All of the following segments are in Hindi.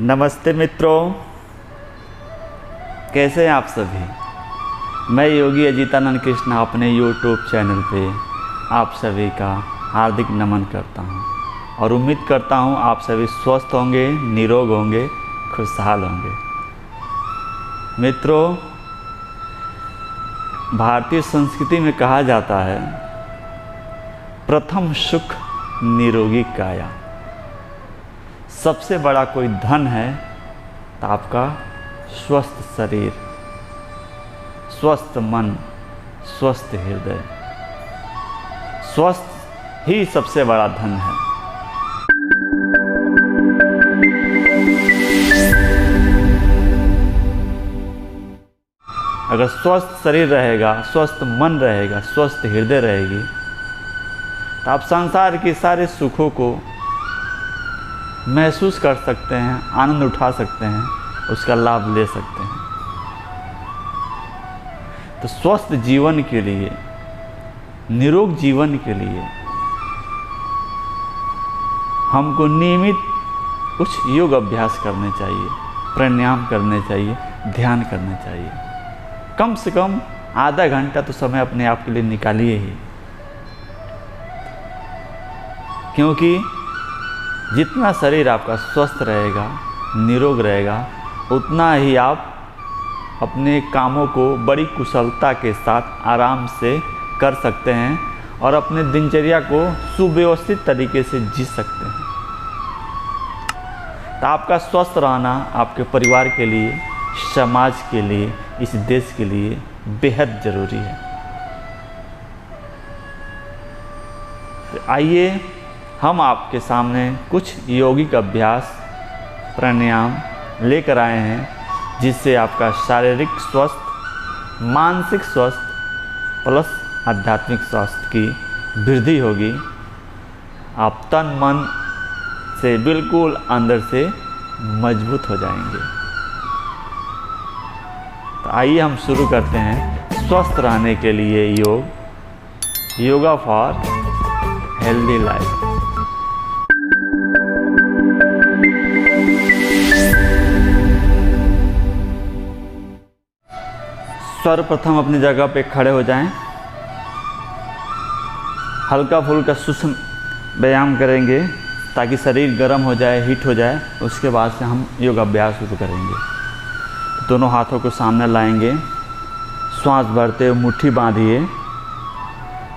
नमस्ते मित्रों, कैसे हैं आप सभी। मैं योगी अजीतानंद कृष्णा अपने YouTube चैनल पे आप सभी का हार्दिक नमन करता हूं और उम्मीद करता हूं आप सभी स्वस्थ होंगे, निरोग होंगे, खुशहाल होंगे। मित्रों, भारतीय संस्कृति में कहा जाता है प्रथम सुख निरोगी काया। सबसे बड़ा कोई धन है तो आपका स्वस्थ शरीर, स्वस्थ मन, स्वस्थ हृदय। स्वस्थ ही सबसे बड़ा धन है। अगर स्वस्थ शरीर रहेगा, स्वस्थ मन रहेगा, स्वस्थ हृदय रहेगी तो आप संसार के सारे सुखों को महसूस कर सकते हैं, आनंद उठा सकते हैं, उसका लाभ ले सकते हैं। तो स्वस्थ जीवन के लिए, निरोग जीवन के लिए हमको नियमित कुछ योग अभ्यास करने चाहिए, प्राणायाम करने चाहिए, ध्यान करने चाहिए। कम से कम आधा घंटा तो समय अपने आप के लिए निकालिए ही, क्योंकि जितना शरीर आपका स्वस्थ रहेगा, निरोग रहेगा, उतना ही आप अपने कामों को बड़ी कुशलता के साथ आराम से कर सकते हैं और अपने दिनचर्या को सुव्यवस्थित तरीके से जी सकते हैं। तो आपका स्वस्थ रहना आपके परिवार के लिए, समाज के लिए, इस देश के लिए बेहद ज़रूरी है। तो आइए हम आपके सामने कुछ यौगिक अभ्यास, प्राणायाम लेकर आए हैं जिससे आपका शारीरिक स्वास्थ्य, मानसिक स्वास्थ्य प्लस आध्यात्मिक स्वास्थ्य की वृद्धि होगी। आप तन मन से बिल्कुल अंदर से मजबूत हो जाएंगे। तो आइए हम शुरू करते हैं स्वस्थ रहने के लिए योगा फॉर हेल्दी लाइफ। सर्वप्रथम अपनी जगह पे खड़े हो जाएं। हल्का फुल्का सूक्ष्म व्यायाम करेंगे ताकि शरीर गर्म हो जाए, हीट हो जाए। उसके बाद से हम योग अभ्यास शुरू करेंगे। दोनों हाथों को सामने लाएंगे, श्वास भरते हुए मुट्ठी बांधिए,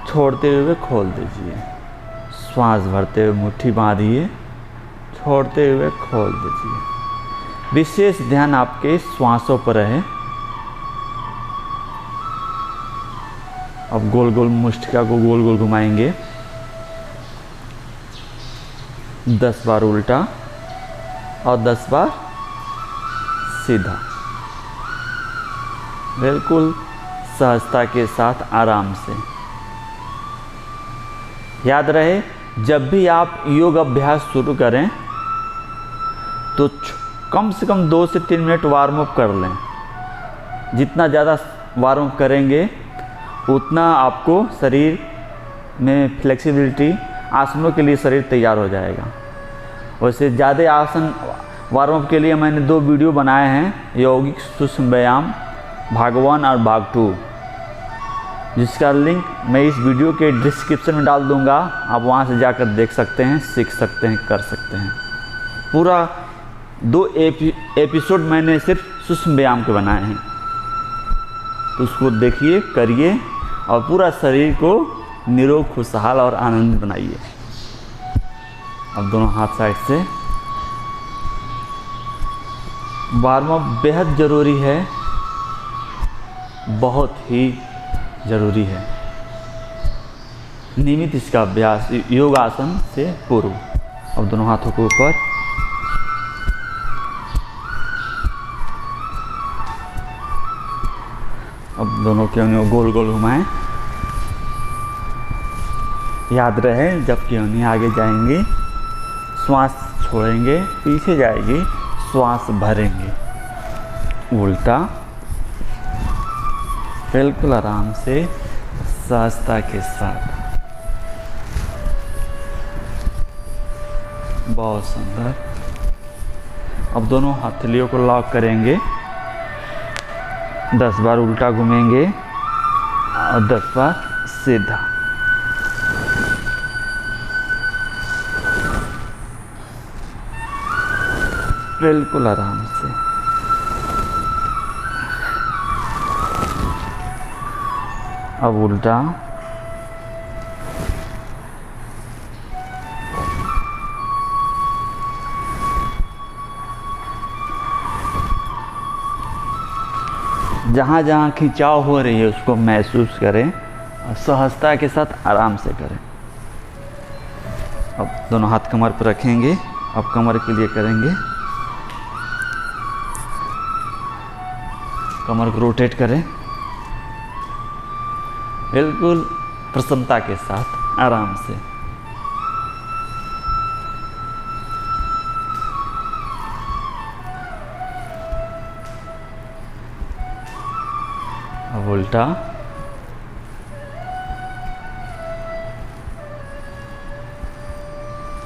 छोड़ते हुए खोल दीजिए। श्वास भरते हुए मुट्ठी बांधिए, छोड़ते हुए खोल दीजिए। विशेष ध्यान आपके श्वासों पर रहे। अब गोल गोल मुष्टिका को गोल गोल घुमाएंगे, 10 बार उल्टा और 10 बार सीधा, बिल्कुल सहजता के साथ, आराम से। याद रहे, जब भी आप योग अभ्यास शुरू करें तो कम से कम 2 से 3 मिनट वार्म अप कर लें। जितना ज़्यादा वार्म अप करेंगे उतना आपको शरीर में फ्लेक्सिबिलिटी, आसनों के लिए शरीर तैयार हो जाएगा। वैसे ज़्यादा आसन वार्म अप के लिए मैंने 2 वीडियो बनाए हैं, यौगिक सूक्ष्म व्यायाम भाग 1 और भाग 2, जिसका लिंक मैं इस वीडियो के डिस्क्रिप्शन में डाल दूंगा। आप वहां से जाकर देख सकते हैं, सीख सकते हैं, कर सकते हैं। पूरा 2 एपिसोड मैंने सिर्फ सूक्ष्म व्यायाम के बनाए हैं, तो उसको देखिए, करिए और पूरा शरीर को निरोग, खुशहाल और आनंदित बनाइए। अब दोनों हाथ साइड से। वार्म अप बेहद ज़रूरी है, बहुत ही ज़रूरी है। नियमित इसका अभ्यास योगासन से पूर्व। अब दोनों हाथों को ऊपर, अब दोनों की उंगलियों गोल गोल घुमाएं। याद रहे, जब की उंगलियां आगे जाएंगी श्वास छोड़ेंगे, पीछे जाएगी श्वास भरेंगे। उल्टा, बिल्कुल आराम से, सहजता के साथ। बहुत सुंदर। अब दोनों हथेलियों को लॉक करेंगे, 10 बार उल्टा घूमेंगे और 10 बार सीधा। बिल्कुल आराम से। अब उल्टा, जहाँ जहाँ खिंचाव हो रही है उसको महसूस करें और सहजता के साथ आराम से करें। अब दोनों हाथ कमर पर रखेंगे। अब कमर के लिए करेंगे, कमर को रोटेट करें बिल्कुल प्रसन्नता के साथ, आराम से। अब उल्टा,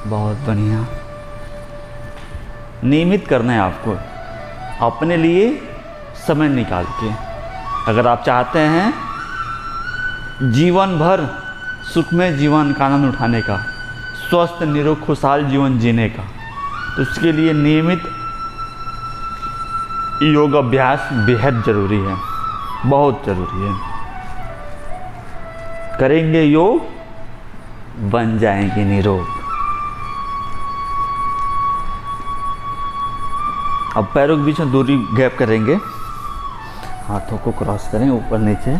बहुत बढ़िया। नियमित करना है आपको, अपने लिए समय निकाल के। अगर आप चाहते हैं जीवन भर सुखमय जीवन का आनंद उठाने का, स्वस्थ निरोग खुशहाल जीवन जीने का, तो उसके लिए नियमित योग अभ्यास बेहद जरूरी है, बहुत जरूरी है। करेंगे योग, बन जाएंगे निरोग। अब पैरों के बीच में दूरी गैप करेंगे, हाथों को क्रॉस करें ऊपर नीचे।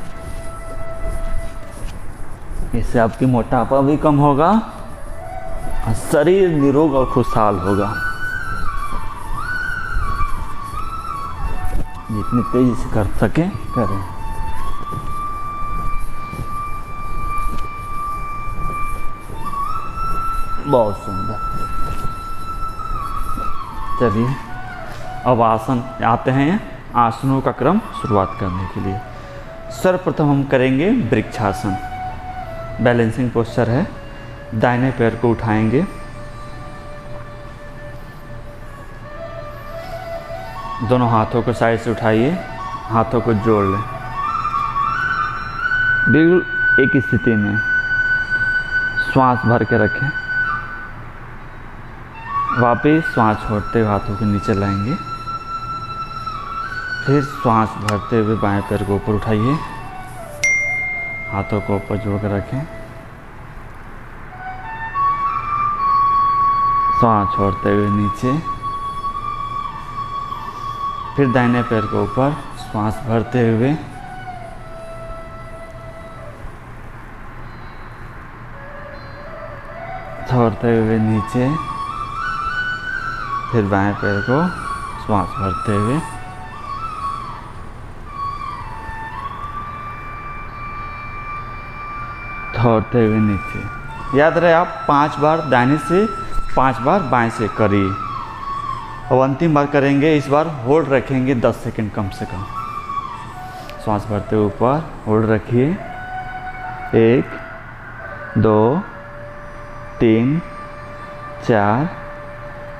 इससे आपकी मोटापा भी कम होगा और शरीर निरोग और खुशहाल होगा। जितनी तेजी से कर सकें करें। बहुत सुंदर। चलिए अब आसन आते हैं, आसनों का क्रम शुरुआत करने के लिए। सर्वप्रथम हम करेंगे वृक्षासन। बैलेंसिंग पोस्चर है। दाहिने पैर को उठाएंगे, दोनों हाथों को साइड से उठाइए, हाथों को जोड़ लें बिल्कुल एक स्थिति में। श्वास भर के रखें, वापस श्वास छोड़ते हुए हाथों को नीचे लाएंगे, फिर श्वास भरते हुए बाएं पैर को ऊपर उठाइए, हाथों को ऊपर जोड़ कर रखें, श्वास छोड़ते हुए नीचे, फिर दाहिने पैर को ऊपर, श्वास भरते हुए छोड़ते हुए नीचे, फिर बाएं पैर को श्वास भरते हुए छोड़ते हुए नीचे। याद रहे आप 5 बार दाहिने से 5 बार बाएं से करिए। अब अंतिम बार करेंगे, इस बार होल्ड रखेंगे 10 सेकंड कम से कम। श्वास भरते हुए ऊपर होल्ड रखिए, 1 2 3 4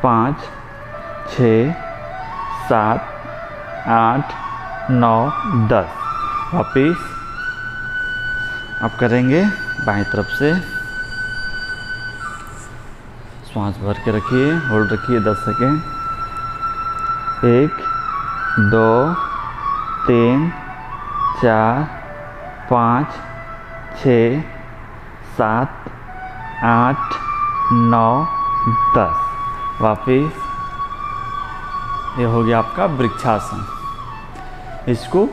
5 6 7 8 9 10। वापिस अब करेंगे बाएं तरफ से। श्वास भर के रखिए, होल्ड रखिए 10 सेकेंड, 1 2 3 4 5 6 7 8 9 10। वापिस ये हो गया आपका वृक्षासन। इसको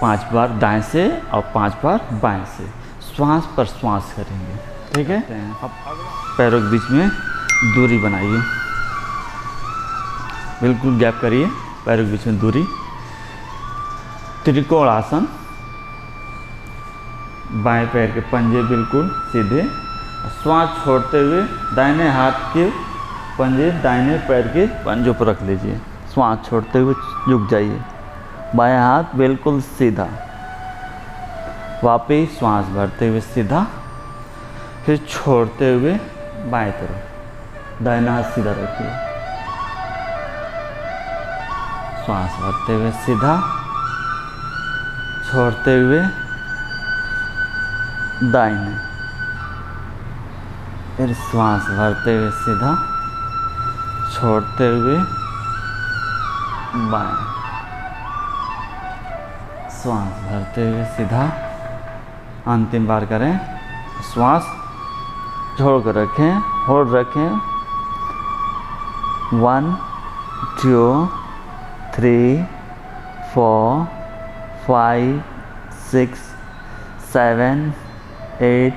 5 बार दाएं से और 5 बार बाएं से श्वास पर श्वास करेंगे, ठीक है। अब पैरों के बीच में दूरी बनाइए, बिल्कुल गैप करिए, पैरों के बीच में दूरी। त्रिकोण आसन, बाएं पैर के पंजे बिल्कुल सीधे, श्वास छोड़ते हुए दाहिने हाथ के पंजे दाहिने पैर के पंजों पर रख लीजिए। श्वास छोड़ते हुए झुक जाइए, बाएं हाथ बिल्कुल सीधा, वापिस श्वास भरते हुए सीधा, फिर छोड़ते हुए बाएं तरफ, दाहिना हाथ सीधा रखिए। श्वास भरते हुए सीधा, छोड़ते हुए दाहिने, फिर श्वास भरते हुए सीधा, छोड़ते हुए बाएं, श्वास भरते हुए सीधा। अंतिम बार करें। श्वास छोड़ कर रखें, होल्ड रखें। 1 2 3 4 5 6 7 8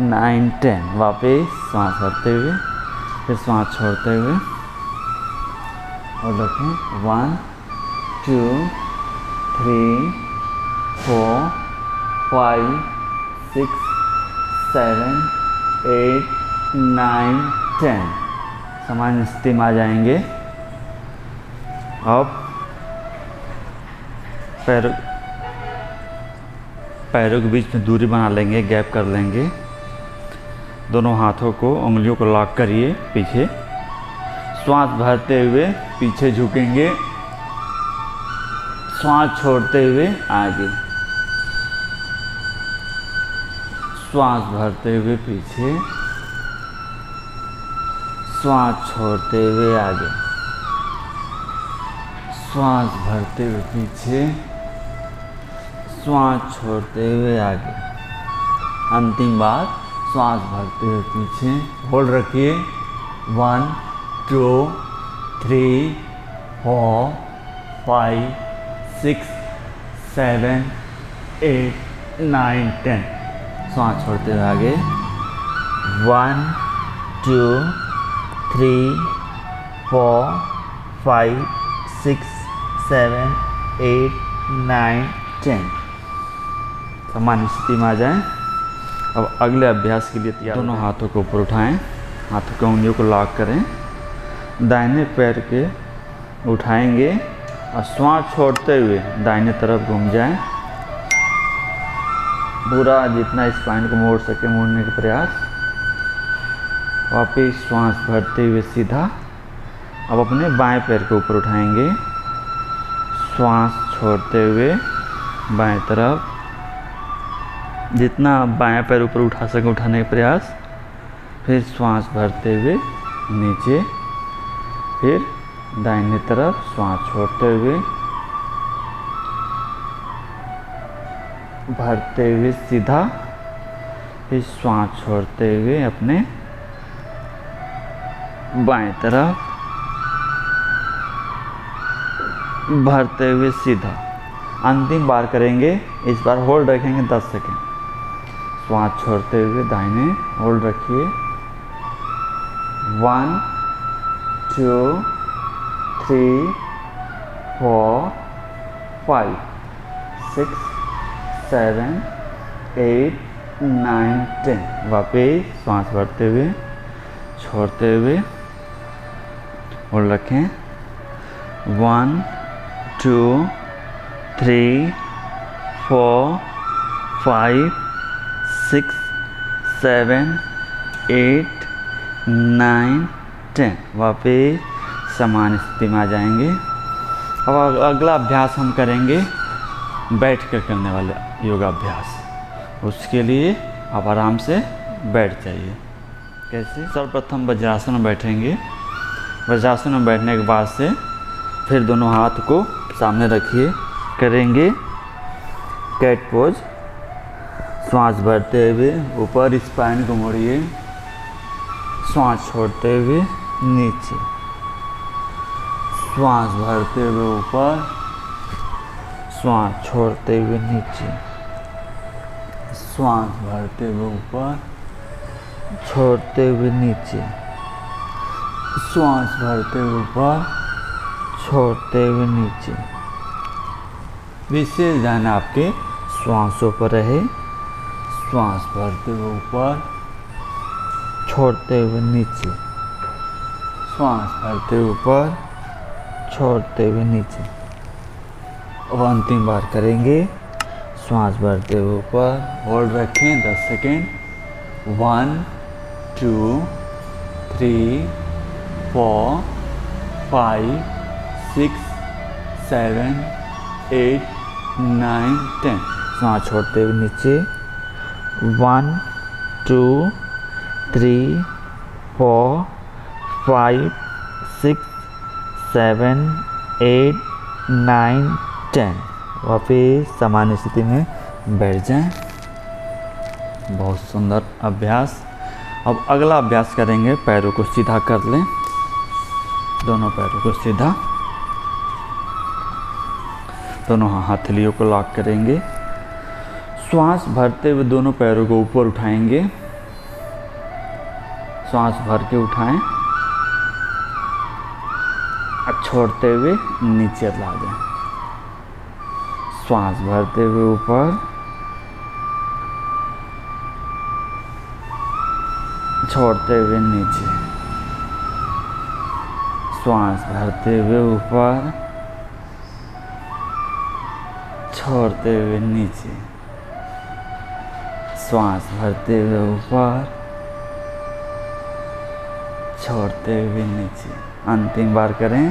9 10। वापस श्वास भरते हुए, फिर श्वास छोड़ते हुए और रखें। 1 2 3 4 5 6 7 8 9 10। सामान्य स्थिति में आ जाएंगे। अब पैरों के बीच में दूरी बना लेंगे, गैप कर लेंगे। दोनों हाथों को, उंगलियों को लॉक करिए पीछे। श्वास भरते हुए पीछे झुकेंगे, श्वास छोड़ते हुए आगे, श्वास भरते हुए पीछे, श्वास छोड़ते हुए आगे, श्वास भरते हुए पीछे, श्वास छोड़ते हुए आगे। अंतिम बार श्वास भरते हुए पीछे, होल्ड रखिए। 1 2 3 4 5 6 7 8 9 10। श्वास छोड़ते हुए आगे। 1 2 3 4 5 6 7 8 9 10। सामान्य स्थिति में आ जाएं। अब अगले अभ्यास के लिए तैयार। दोनों हाथों को ऊपर उठाएं, हाथों की उंगलियों को लॉक करें। दाहिने पैर के उठाएंगे और श्वास छोड़ते हुए दाहिने तरफ घूम जाएं। पूरा जितना स्पाइन को मोड़ सके मोड़ने का प्रयास। वापिस श्वास भरते हुए सीधा। अब अपने बाएं पैर को ऊपर उठाएंगे, श्वास छोड़ते हुए बाएं तरफ, जितना बाएं पैर ऊपर उठा सके उठाने का प्रयास। फिर श्वास भरते हुए नीचे, फिर दाहिने तरफ श्वास छोड़ते हुए, भरते हुए सीधा, फिर श्वास छोड़ते हुए अपने बाएं तरफ, भरते हुए सीधा। अंतिम बार करेंगे। इस बार होल्ड रखेंगे 10 सेकेंड। श्वास छोड़ते हुए दाहिने, होल्ड रखिए। 1 2 3 4 5 6 7 8 9 10। वापस श्वास भरते हुए, छोड़ते हुए, होल्ड रखें। 1 2 3 4 5 6 7 8 9 10। वापस समान स्थिति में आ जाएंगे। अब अगला अभ्यास हम करेंगे बैठ कर करने वाले योगाभ्यास। उसके लिए आप आराम से बैठ जाइए। कैसे? सर्वप्रथम वज्रासन में बैठेंगे। वज्रासन में बैठने के बाद से फिर दोनों हाथ को सामने रखिए, करेंगे कैट पोज। श्वास भरते हुए ऊपर स्पाइन को मोड़िए, श्वास छोड़ते हुए नीचे, श्वास भरते हुए ऊपर, श्वास छोड़ते हुए नीचे, श्वास भरते हुए ऊपर, छोड़ते हुए नीचे, श्वास भरते हुए ऊपर, छोड़ते हुए नीचे। विशेष ध्यान आपके श्वासों पर रहे। श्वास भरते हुए ऊपर, छोड़ते हुए नीचे, श्वास भरते हुए ऊपर, छोड़ते हुए नीचे। अब अंतिम बार करेंगे। श्वास भरते हुए ऊपर, होल्ड रखें 10 सेकेंड। 1 2 3 4 5 6 7 8 9 10। सांस छोड़ते हुए नीचे 1 2 3 4 5 6 7 8 9 10। वापिस सामान्य स्थिति में बैठ जाएं। बहुत सुंदर अभ्यास। अब अगला अभ्यास करेंगे, पैरों को सीधा कर लें, दोनों पैरों को सीधा, दोनों हथेलियों को लॉक करेंगे। श्वास भरते हुए दोनों पैरों को ऊपर उठाएंगे, श्वास भर के उठाएं और छोड़ते हुए नीचे ला दें। श्वास भरते हुए ऊपर, छोड़ते हुए नीचे, श्वास भरते हुए ऊपर, छोड़ते हुए नीचे, श्वास भरते हुए ऊपर, छोड़ते हुए नीचे। अंतिम बार करें,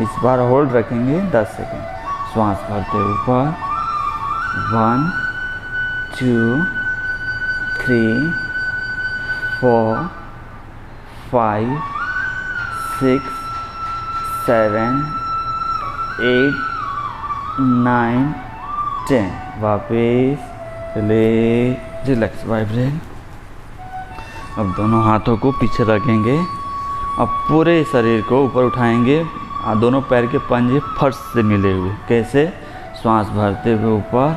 इस बार होल्ड रखेंगे 10 सेकेंड। श्वास भरते ऊपर 1 2 3 4 5 6 7 8 9 10। वापिस रिलैक्स वाइब्रेट। अब दोनों हाथों को पीछे रखेंगे। अब पूरे शरीर को ऊपर उठाएंगे, दोनों पैर के पंजे फर्श से मिले हुए। कैसे? श्वास भरते हुए ऊपर,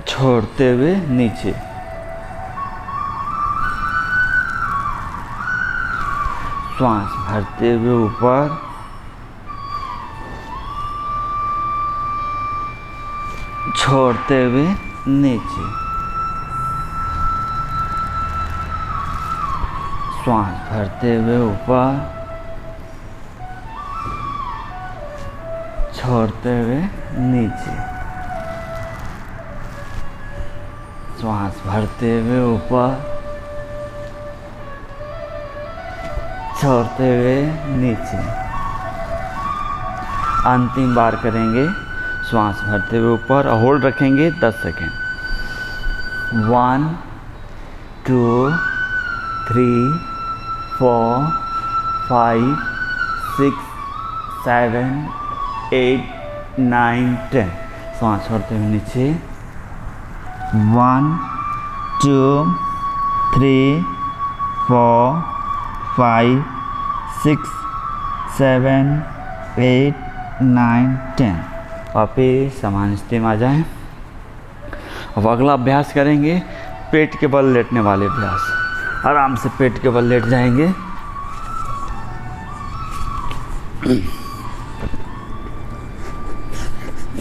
छोड़ते हुए नीचे, श्वास भरते हुए ऊपर, छोड़ते हुए नीचे, श्वास भरते हुए ऊपर, छोड़ते हुए नीचे, श्वास भरते हुए ऊपर, छोड़ते हुए नीचे। अंतिम बार करेंगे, श्वास भरते हुए ऊपर, होल्ड रखेंगे 10 सेकेंड। 1 2 3 4 5 6 7 8 9 10। श्वास छोड़ते हुए नीचे 1 2 3 4 5 6 7 8 9 10। वापिस समान स्थिति में आ जाएं। अब अगला अभ्यास करेंगे, पेट के बल लेटने वाले अभ्यास। आराम से पेट के बल लेट जाएंगे।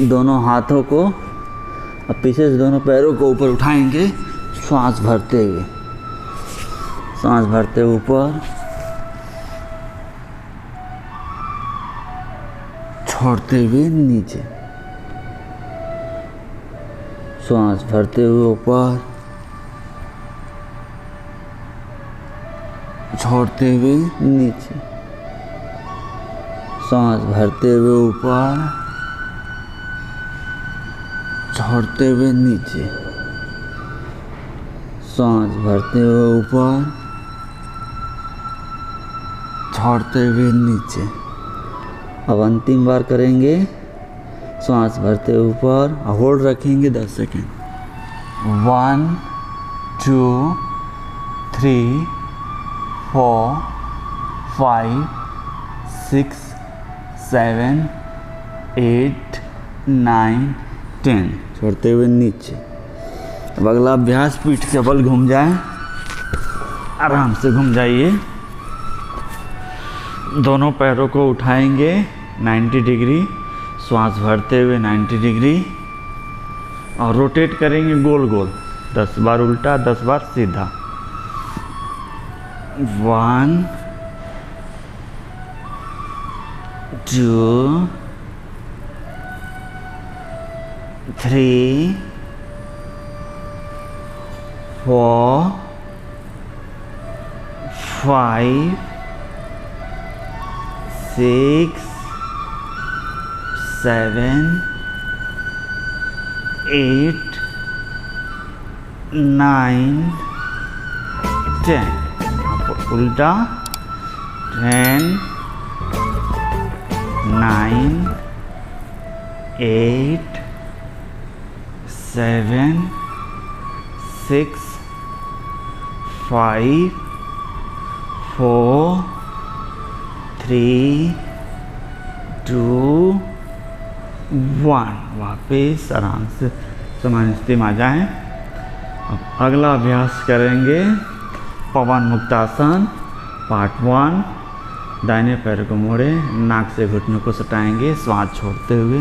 दोनों हाथों को अब पीछे से दोनों पैरों को ऊपर उठाएंगे, श्वास भरते हुए, श्वास भरते ऊपर, छोड़ते हुए नीचे, श्वास भरते हुए ऊपर, छोड़ते हुए नीचे, सांस भरते हुए ऊपर, छोड़ते हुए नीचे, सांस भरते हुए ऊपर, छोड़ते हुए नीचे। अब अंतिम बार करेंगे, सांस भरते हुए ऊपर, होल्ड रखेंगे 10 सेकेंड। 1 2 3 4 5 6 7 8 9 10। छोड़ते हुए नीचे। अब अगला अभ्यास, पीठ के बल घूम जाए, आराम से घूम जाइए। दोनों पैरों को उठाएंगे 90 डिग्री, श्वास भरते हुए 90 डिग्री, और रोटेट करेंगे गोल गोल, 10 बार उल्टा 10 बार सीधा। 1 2 3 4 5 6 7 8 9 10। आप उल्टा 10 9 8 7 6 5 4 3 2 1। वापस आराम से सामान्य स्थिति में आ जाएं। अब अगला अभ्यास करेंगे पवन मुक्तासन पार्ट 1। दाहिने पैर को मोड़े, नाक से घुटनों को सटाएंगे, श्वास छोड़ते हुए,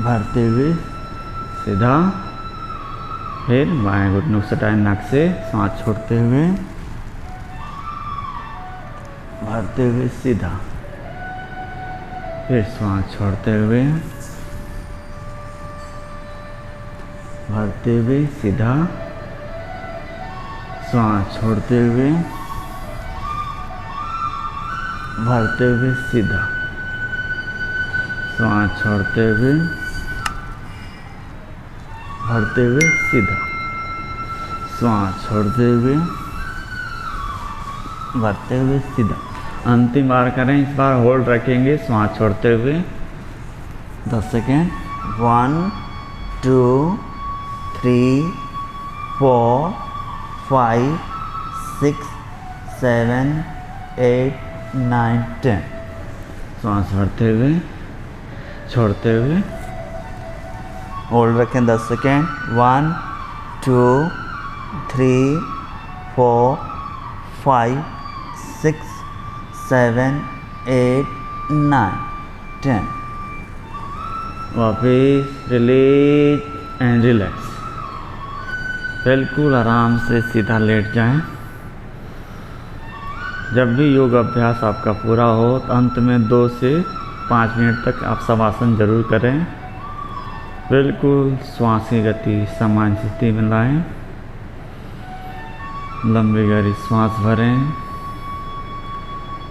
भरते हुए सीधा। फिर बाएं घुटनों को सटाएं नाक से, श्वास छोड़ते हुए, भरते हुए सीधा। फिर श्वास छोड़ते हुए, भरते हुए सीधा। श्वास छोड़ते हुए, भरते हुए सीधा। श्वास छोड़ते हुए, भरते हुए सीधा। श्वास छोड़ते हुए, भरते हुए सीधा। अंतिम बार करें, इस बार होल्ड रखेंगे श्वास छोड़ते हुए 10 सेकेंड। 1 2 3 4 5 6 7 8 9 10। श्वास भरते हुए, छोड़ते हुए, होल्ड रखें 10 सेकेंड। 1 2 3 4 5 6 7 8 9 10। वापिस रिलीज एंड रिलैक्स। बिल्कुल आराम से सीधा लेट जाएं। जब भी योग अभ्यास आपका पूरा हो तो अंत में 2 से 5 मिनट तक आप शवासन जरूर करें। बिल्कुल श्वास की गति सामान्य स्थिति में लाएं। लंबी गहरी श्वास भरें,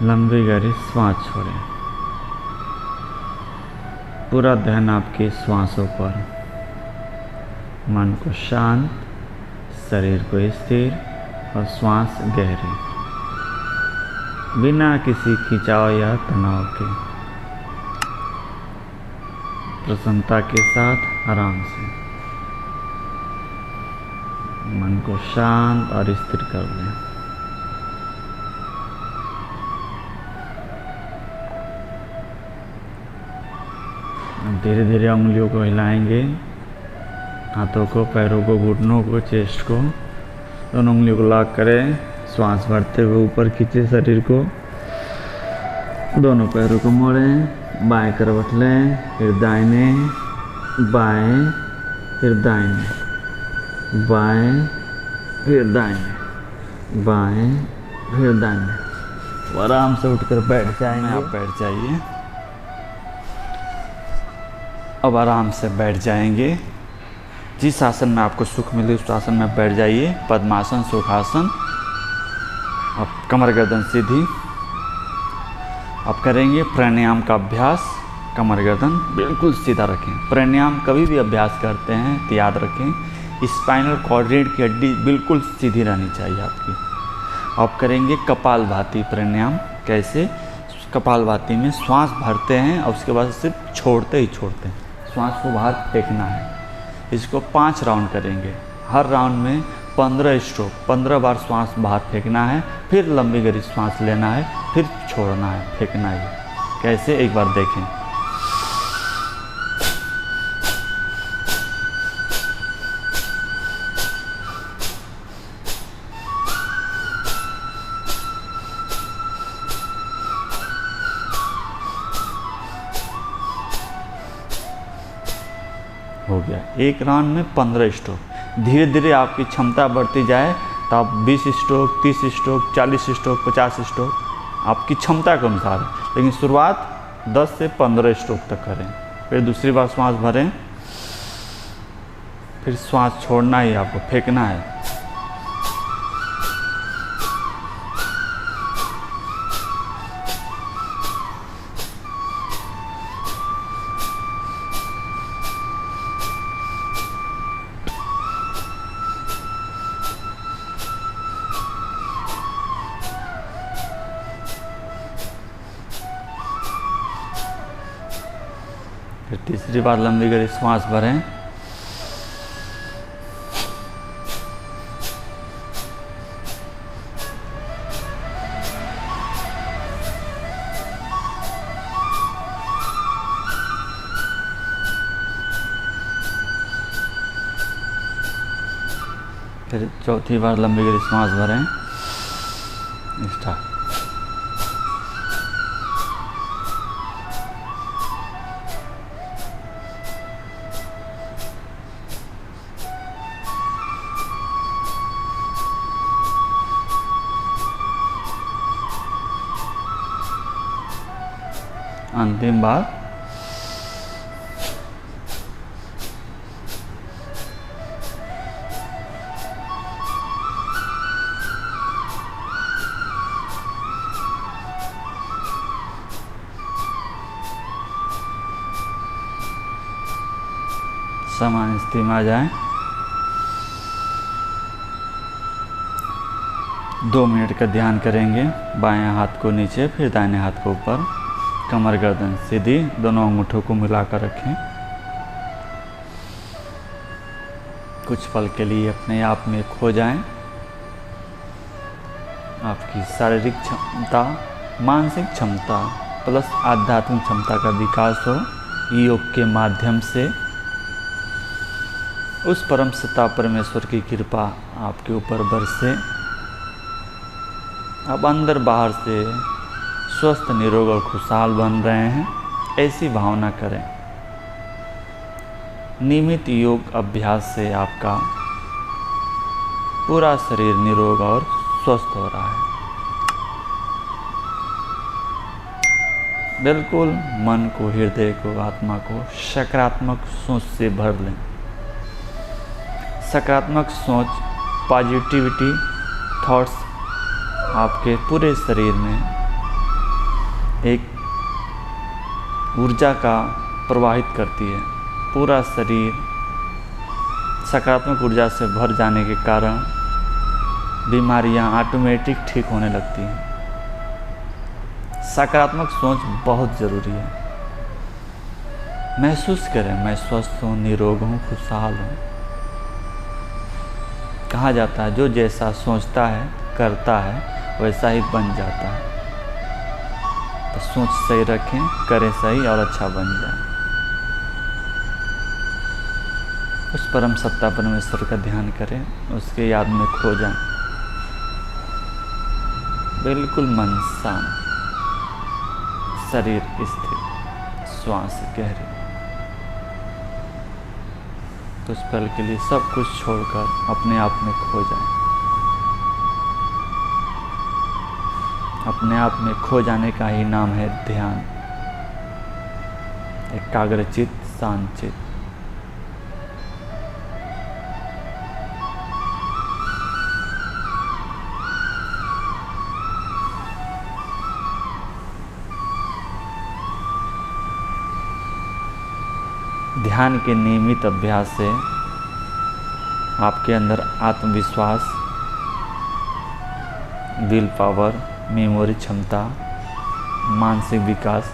लंबी गहरी श्वास छोड़ें। पूरा ध्यान आपके श्वासों पर। मन को शांत, शरीर को स्थिर और श्वास गहरी, बिना किसी खिंचाव या तनाव के, प्रसन्नता के साथ आराम से मन को शांत और स्थिर कर लें। धीरे धीरे उंगलियों को हिलाएंगे, हाथों को, पैरों को, घुटनों को, चेस्ट को, दोनों उंगलियों को लॉक करें। श्वास भरते हुए ऊपर खींचे शरीर को, दोनों पैरों को मोड़ें, बाएं करवट लें, फिर दाहिने, बाएं, फिर दाहिने, बाएं, फिर दाहिने, बाएं, फिर दाहिने। आराम से उठकर बैठ जाएंगे। आप बैठ जाइए। अब आराम से बैठ जाएंगे। जिस आसन में आपको सुख मिले उस आसन में बैठ जाइए। पद्मासन, सुखासन। अब कमर गर्दन सीधी। अब करेंगे प्राणायाम का अभ्यास। कमर गर्दन बिल्कुल सीधा रखें। प्राणायाम कभी भी अभ्यास करते हैं तो याद रखें स्पाइनल कॉर्ड रीढ़ की हड्डी बिल्कुल सीधी रहनी चाहिए आपकी। अब करेंगे कपालभाति प्राणायाम। कैसे? कपालभाति में श्वास भरते हैं और उसके बाद सिर्फ छोड़ते ही छोड़ते हैं, श्वास को बाहर फेंकना है। इसको 5 राउंड करेंगे। हर राउंड में 15 स्ट्रोक, 15 बार श्वास बाहर फेंकना है, फिर लंबी गहरी श्वास लेना है, फिर छोड़ना है, फेंकना है। कैसे? एक बार देखें। हो गया। एक राउंड में 15 स्ट्रोक। धीरे धीरे आपकी क्षमता बढ़ती जाए तो आप 20 स्ट्रोक, 30 स्ट्रोक, 40 स्ट्रोक, 50 स्ट्रोक आपकी क्षमता के अनुसार है, लेकिन शुरुआत 10 से 15 स्ट्रोक तक करें। फिर दूसरी बार श्वास भरें, फिर श्वास छोड़ना ही, आपको फेंकना है। फिर तीसरी बार लंबी गहरी श्वास भरें। फिर चौथी बार लंबी गहरी श्वास भरें। स्टार्ट। अंतिम बार। सामान्य स्थिति में आ जाएं। 2 मिनट का ध्यान करेंगे। बाएं हाथ को नीचे, फिर दाहिने हाथ को ऊपर, कमर गर्दन सीधी, दोनों अंगूठों को मिलाकर रखें। कुछ पल के लिए अपने आप में खो जाएं। आपकी शारीरिक क्षमता, मानसिक क्षमता प्लस आध्यात्मिक क्षमता का विकास हो योग के माध्यम से। उस परम सत्ता परमेश्वर की कृपा आपके ऊपर बरसे। अब अंदर बाहर से स्वस्थ, निरोग और खुशहाल बन रहे हैं, ऐसी भावना करें। नियमित योग अभ्यास से आपका पूरा शरीर निरोग और स्वस्थ हो रहा है। बिल्कुल मन को, हृदय को, आत्मा को सकारात्मक सोच से भर लें। सकारात्मक सोच, पॉजिटिविटी थॉट्स आपके पूरे शरीर में एक ऊर्जा का प्रवाहित करती है। पूरा शरीर सकारात्मक ऊर्जा से भर जाने के कारण बीमारियां ऑटोमेटिक ठीक होने लगती हैं। सकारात्मक सोच बहुत ज़रूरी है। महसूस करें, मैं स्वस्थ हूँ, निरोग हूँ, खुशहाल हूँ। कहा जाता है जो जैसा सोचता है, करता है, वैसा ही बन जाता है। तो सोच सही रखें, करें सही और अच्छा बन जाए। उस परम सत्ता परमेश्वर का ध्यान करें, उसके याद में खो जाएं। बिल्कुल मन शांत, शरीर स्थिर, श्वास गहरी। कुछ पल के लिए सब कुछ छोड़कर अपने आप में खो जाएं। अपने आप में खो जाने का ही नाम है ध्यान। एकाग्रचित, शांतचित। ध्यान के नियमित अभ्यास से आपके अंदर आत्मविश्वास, विल पावर, मेमोरी क्षमता, मानसिक विकास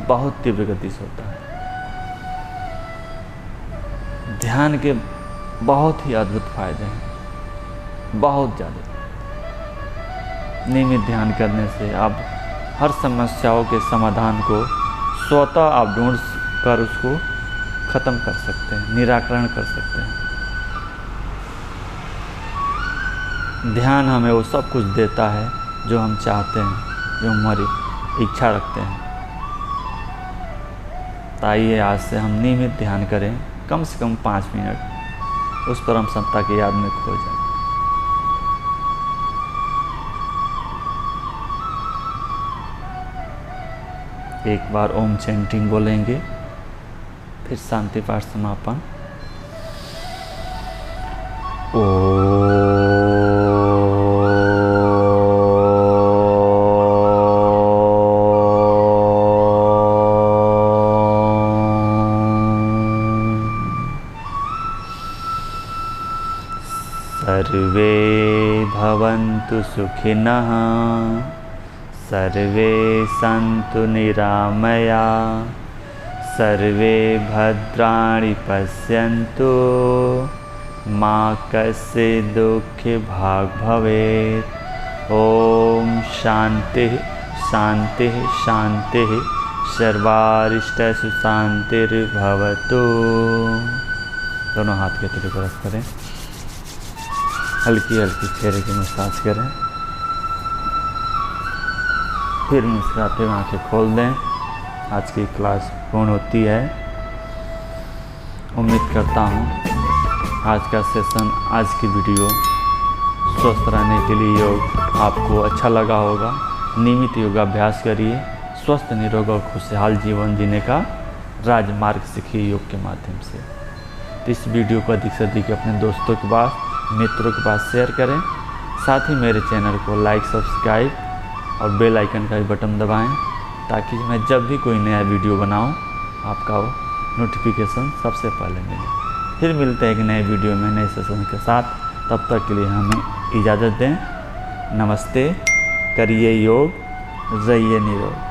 बहुत तीव्र गति से होता है। ध्यान के बहुत ही अद्भुत फायदे हैं, बहुत ज़्यादा। नियमित ध्यान करने से आप हर समस्याओं के समाधान को स्वतः आप ढूंढ कर उसको ख़त्म कर सकते हैं, निराकरण कर सकते हैं। ध्यान हमें वो सब कुछ देता है जो हम चाहते हैं, जो हमारी इच्छा रखते हैं। आइए आज से हम नियमित ध्यान करें, कम से कम 5 मिनट उस परम सत्ता की याद में खो जाए। एक बार ओम चैंटिंग बोलेंगे, फिर शांति पाठ समापन। सर्वे भवन्तु सुखिनः, सर्वे सन्तु निरामया, सर्वे भद्राणि पश्यन्तु मा कश्चित् दुःखभाग् भवेत्। ओम शांति शांति शांति सर्वारिष्टसु शांतिर्भवतु। दोनों हाथ के तले पर रख करें, हल्की हल्की चेहरे की मसाज करें, फिर मुस्कुराते हुए आंखें खोल दें। आज की क्लास पूर्ण होती है। उम्मीद करता हूँ आज का सेशन, आज की वीडियो स्वस्थ रहने के लिए योग आपको अच्छा लगा होगा। नियमित योगाभ्यास करिए, स्वस्थ निरोग और खुशहाल जीवन जीने का राजमार्ग सीखिए योग के माध्यम से। तो इस वीडियो को अधिक से अधिक अपने दोस्तों के पास, मित्रों के पास शेयर करें। साथ ही मेरे चैनल को लाइक, सब्सक्राइब और बेल आइकन का भी बटन दबाएं, ताकि मैं जब भी कोई नया वीडियो बनाऊं आपका वो नोटिफिकेशन सबसे पहले मिले। फिर मिलते हैं एक नए वीडियो में नए सेशन के साथ। तब तक के लिए हमें इजाज़त दें। नमस्ते। करिए योग, रहिए निरोग।